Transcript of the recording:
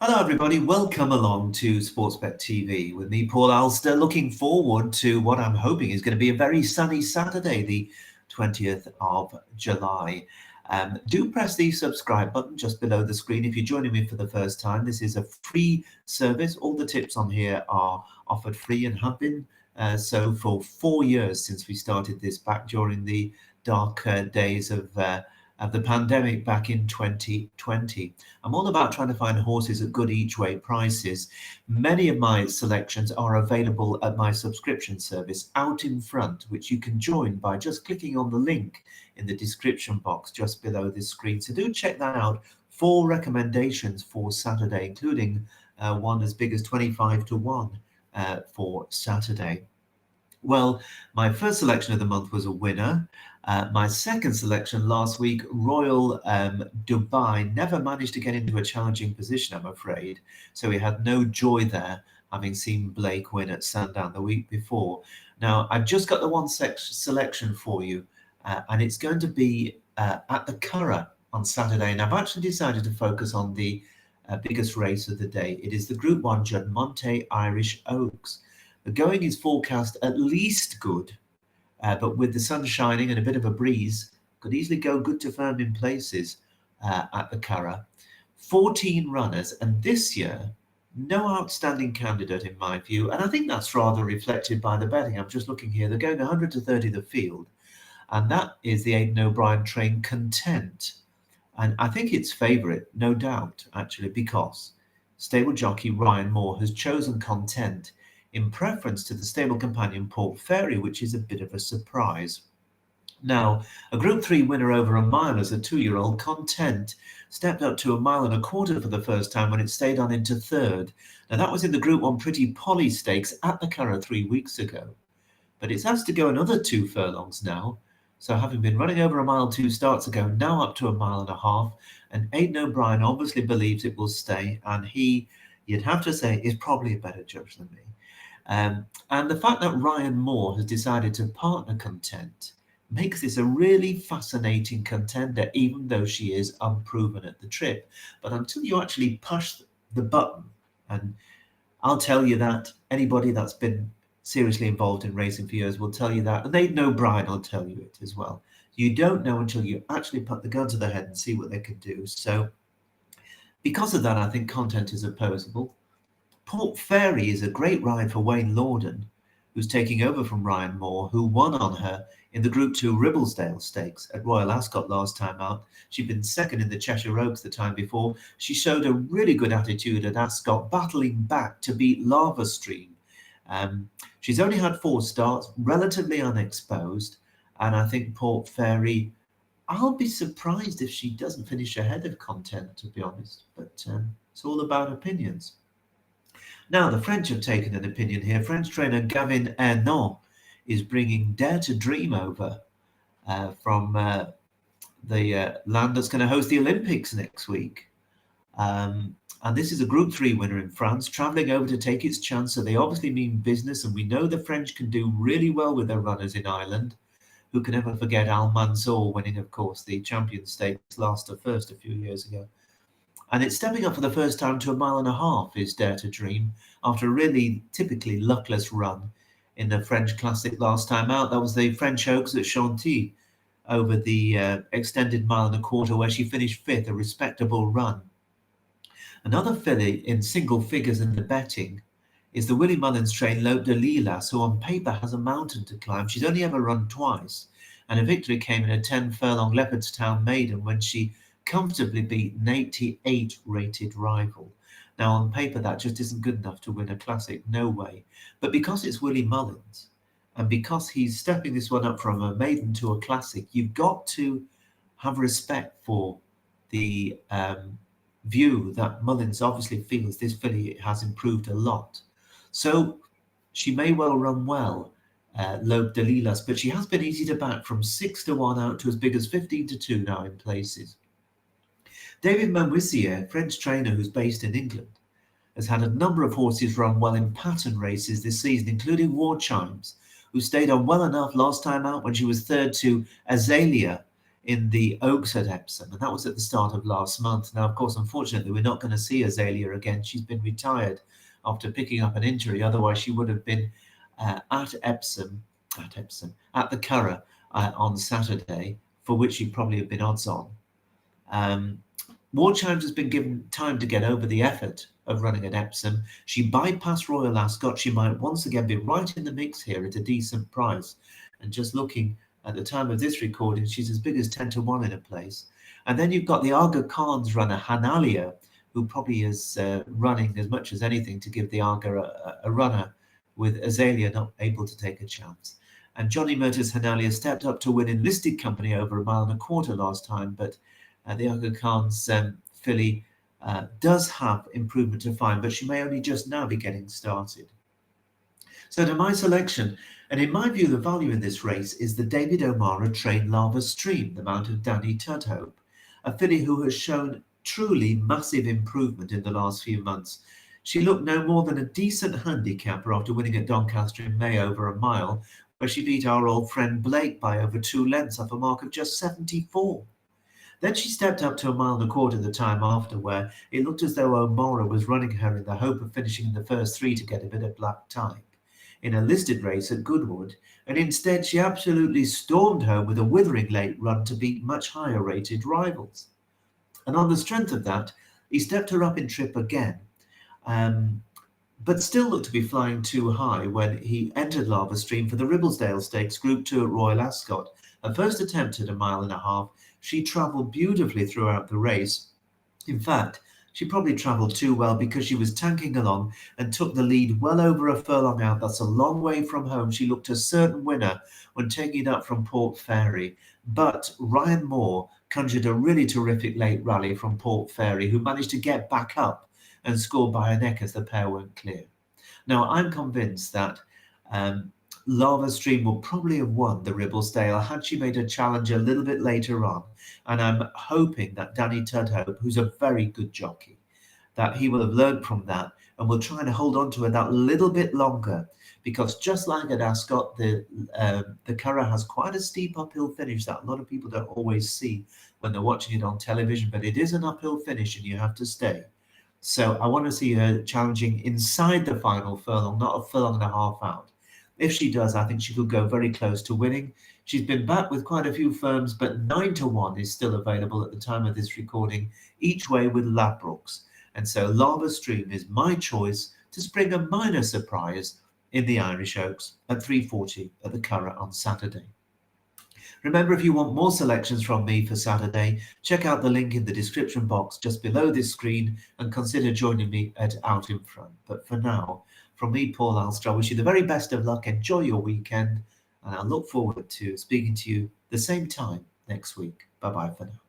Hello everybody, welcome along to Sportsbet TV with me, Paul Alster, looking forward to what I'm hoping is going to be a very sunny Saturday, the 20th of July. Do press the subscribe button just below the screen if you're joining me for the first time. This is a free service. All the tips on here are offered free and have been so for 4 years since we started this back during the dark days of the pandemic back in 2020. I'm all about trying to find horses at good each way prices. Many of my selections are available at my subscription service Out in Front, which you can join by just clicking on the link in the description box just below this screen. So do check that out. 4 recommendations for Saturday, including one as big as 25 to 1 for Saturday. Well, my first selection of the month was a winner. My second selection last week, Royal Dubai, never managed to get into a challenging position, I'm afraid. So we had no joy there, having seen Blake win at Sandown the week before. Now, I've just got the one selection for you, and it's going to be at the Curragh on Saturday. And I've actually decided to focus on the biggest race of the day. It is the Group 1 Juddmonte Irish Oaks. The going is forecast at least good, but with the sun shining and a bit of a breeze, could easily go good to firm in places at the Curragh. 14 runners, and this year, no outstanding candidate in my view, and I think that's rather reflected by the betting. I'm just looking here, they're going 100 to 30 the field, and that is the Aidan O'Brien train Content. And I think it's favourite, no doubt, actually, because stable jockey Ryan Moore has chosen Content in preference to the stable companion Port Fairy, which is a bit of a surprise. Now, a Group 3 winner over a mile as a 2-year-old, Content stepped up to 1.25 miles for the first time when it stayed on into third. Now, that was in the Group 1 Pretty Polly Stakes at the Curragh 3 weeks ago. But it's asked to go another 2 furlongs now. So having been running over 1 mile 2 starts ago, now up to 1.5 miles. And Aidan O'Brien obviously believes it will stay. And he, you'd have to say, is probably a better judge than me. And the fact that Ryan Moore has decided to partner Content makes this a really fascinating contender, even though she is unproven at the trip. But until you actually push the button, and I'll tell you that anybody that's been seriously involved in racing for years will tell you that, and Aidan O'Brien will tell you it as well. You don't know until you actually put the gun to their head and see what they can do. So because of that, I think Content is opposable. Port Fairy is a great ride for Wayne Lorden, who's taking over from Ryan Moore, who won on her in the Group 2 Ribblesdale Stakes at Royal Ascot last time out. She'd been second in the Cheshire Oaks the time before. She showed a really good attitude at Ascot, battling back to beat Lava Stream. She's only had 4 starts, relatively unexposed, and I think Port Fairy, I'll be surprised if she doesn't finish ahead of Content, to be honest, but it's all about opinions. Now, the French have taken an opinion here. French trainer Gavin Ernon is bringing Dare to Dream over from the land that's going to host the Olympics next week. And this is a Group 3 winner in France, travelling over to take its chance. So they obviously mean business, and we know the French can do really well with their runners in Ireland. Who can ever forget Al Mansour winning, of course, the Champions Stakes Alster first a few years ago. And it's stepping up for the first time to 1.5 miles is Dare to Dream, after a really typically luckless run in the French Classic last time out. That was the French Oaks at Chantilly over the extended 1.25 miles, where she finished 5th, a respectable run. Another filly in single figures in the betting is the Willie Mullins trained Lope de Lilas, who on paper has a mountain to climb. She's only ever run twice, and a victory came in a 10-furlong Leopardstown maiden when she comfortably beat an 88 rated rival. Now, on paper, that just isn't good enough to win a classic, no way. But because it's Willie Mullins, and because he's stepping this one up from a maiden to a classic, you've got to have respect for the view that Mullins obviously feels this filly has improved a lot. So she may well run well, Lope de Lilas, but she has been easy to back from 6 to 1 out to as big as 15 to 2 now in places. David Manwissier, French trainer who's based in England, has had a number of horses run well in pattern races this season, including War Chimes, who stayed on well enough last time out when she was third to Azalea in the Oaks at Epsom, and that was at the start of last month. Now, of course, unfortunately, we're not going to see Azalea again. She's been retired after picking up an injury. Otherwise, she would have been at the Curragh on Saturday, for which she'd probably have been odds on. Ward Chimes has been given time to get over the effort of running at Epsom. She bypassed Royal Ascot. She might once again be right in the mix here at a decent price. And just looking at the time of this recording, she's as big as 10 to 1 in a place. And then you've got the Aga Khan's runner, Hanalia, who probably is running as much as anything to give the Aga a runner, with Azalea not able to take a chance. And Johnny Motors Hanalia stepped up to win in listed company over 1.25 miles last time, but the Aga Khan's filly does have improvement to find, but she may only just now be getting started. So to my selection, and in my view, the value in this race is the David O'Mara trained Lava Stream, the mount of Danny Tudhope, a filly who has shown truly massive improvement in the last few months. She looked no more than a decent handicapper after winning at Doncaster in May over a mile, where she beat our old friend Blake by over 2 lengths off a mark of just 74. Then she stepped up to 1.25 miles the time after, where it looked as though O'Mara was running her in the hope of finishing in the first 3 to get a bit of black type in a listed race at Goodwood, and instead she absolutely stormed home with a withering late run to beat much higher rated rivals. And on the strength of that, he stepped her up in trip again, but still looked to be flying too high when he entered Lava Stream for the Ribblesdale Stakes Group 2 at Royal Ascot. Her first attempt at 1.5 miles, she travelled beautifully throughout the race. In fact, she probably travelled too well, because she was tanking along and took the lead well over a furlong out. That's a long way from home. She looked a certain winner when taking it up from Port Fairy. But Ryan Moore conjured a really terrific late rally from Port Fairy, who managed to get back up and score by a neck as the pair went clear. Now, I'm convinced that Lava Stream will probably have won the Ribblesdale had she made a challenge a little bit later on. And I'm hoping that Danny Tudhope, who's a very good jockey, that he will have learned from that and will try and hold on to it that little bit longer, because just like at Ascot, the Curragh has quite a steep uphill finish that a lot of people don't always see when they're watching it on television, but it is an uphill finish and you have to stay. So I want to see her challenging inside the final furlong, not a furlong and a half out. If she does, I think she could go very close to winning. She's been back with quite a few firms, but 9 to 1 is still available at the time of this recording, each way with Ladbrokes. And so Lava Stream is my choice to spring a minor surprise in the Irish Oaks at 3:40 at the Curragh on Saturday. Remember, if you want more selections from me for Saturday, check out the link in the description box just below this screen and consider joining me at Out in Front. But for now, from me, Paul Alster, I wish you the very best of luck. Enjoy your weekend, and I look forward to speaking to you the same time next week. Bye-bye for now.